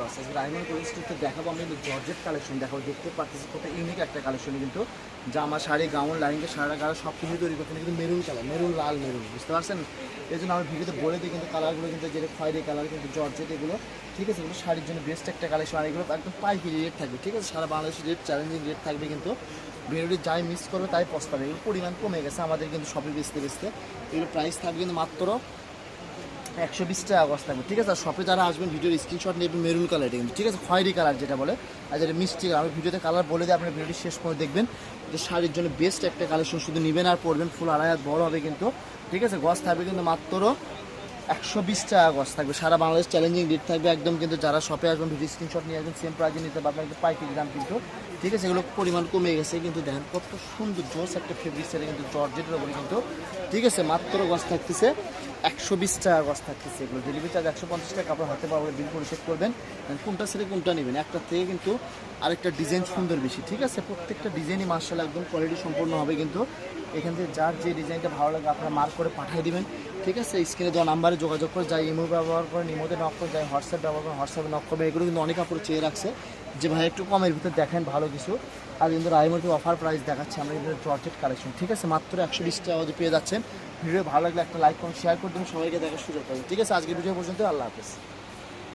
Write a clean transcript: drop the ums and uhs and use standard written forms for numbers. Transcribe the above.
আছে। রায়মন্ড কোরিস্টিতে দেখাবো আমি কিন্তু জর্জেট কালেকশন দেখাবো, দেখতে পাচ্ছি কত ইউনিক একটা কালেকশন, কিন্তু জামা শাড়ি গাউন লাইনকে সারা গাড়া সব কিছু তৈরি করতে কিন্তু মেরুন কালার, মেরুন লাল মেরুন, বুঝতে পারছেন? এই জন্য আমি ভিডিওতে বলে দিই কিন্তু কালারগুলো কিন্তু যেটা খয়েরি কালার কিন্তু জর্জেট এগুলো, ঠিক আছে? এগুলো শাড়ির জন্য বেস্ট একটা কালেকশন, আর এগুলো একদম পাইকারি রেট থাকবে, ঠিক আছে? সারা বাংলাদেশের রেট চ্যালেঞ্জিং রেট থাকবে, কিন্তু ভিডিওটি যাই মিস করবে তাই পস্তাবে। এগুলো পরিমাণ কমে গেছে আমাদের কিন্তু সবই বেচতে বেচতে। এগুলো প্রাইস থাকবে কিন্তু মাত্র 120 টাকা গজ থাকবে, ঠিক আছে? আর শপে যারা আসবেন ভিডিওর স্ক্রিনশট নেবেন মেরুন কালারটা কিন্তু, ঠিক আছে? খয়েরি কালার যেটা বলে, আর যেটা মিষ্টি কালার। আমি ভিডিওতে কালার বলে দিই, আপনার ভিডিওটি শেষ করে দেখবেন যে শাড়ির জন্য বেস্ট একটা কালেকশন, শুধু নেবেন আর পরবেন, ফুল আড়াই হাত বড় হবে কিন্তু, ঠিক আছে? গজ থাকবে কিন্তু মাত্র 120 টাকা গজ থাকবে, সারা বাংলাদেশ চ্যালেঞ্জিং রেট থাকবে একদম, কিন্তু যারা শপে আসবেন ভিডিও স্ক্রিনশট নিয়ে আসবেন সেম প্রাইজে নিতে পারবেন, কিন্তু পাইকারি দাম কিন্তু, ঠিক আছে? এগুলো পরিমাণ কমে গেছে কিন্তু, দেখেন কত সুন্দর জোস একটা ফেব্রিক সেটা কিন্তু জর্জেটের ওপরে কিন্তু, ঠিক আছে? মাত্র গজ থাকতেছে 120 টাকা গজ থাকতেছে। এগুলো ডেলিভারি চার্জ 150 টাকা, আপনার হাতে পাওয়া বিল পরিশোধ করবেন। কোনটা ছেড়ে কোনটা নেবেন, একটা থেকে কিন্তু আরেকটা ডিজাইন সুন্দর বেশি, ঠিক আছে? প্রত্যেকটা ডিজাইনই মার্শাল্লাহ একদম কোয়ালিটি সম্পূর্ণ হবে কিন্তু, এখান থেকে যার যে ডিজাইনটা ভালো লাগে আপনারা মার্ক করে পাঠিয়ে দিবেন, ঠিক আছে? স্ক্রিনে দেওয়া নাম্বারে যোগাযোগ করে, যাই ইমো ব্যবহার করেন ইমোতে নক করে, যাই হোয়াটসঅ্যাপ ব্যবহার করেন হোয়াটসঅ্যাপে নক করবে। এগুলো কিন্তু অনেক কাপড় চেয়ে রাখছে যে ভাই একটু কমের ভিতরে দেখেন ভালো কিছু, আর কিন্তু রায়মন্ডি অফার প্রাইস দেখাচ্ছে আমরা কিন্তু জর্জেট কালেকশন, ঠিক আছে? মাত্র 120 টাকা পেয়ে যাচ্ছেন। ভিডিও ভালো লাগলে একটা লাইক করুন, শেয়ার করে দেবেন, সবাইকে দেখার সুযোগ পাবেন, ঠিক আছে? আজকের ভিডিও পর্যন্ত, আল্লাহ হাফেজ।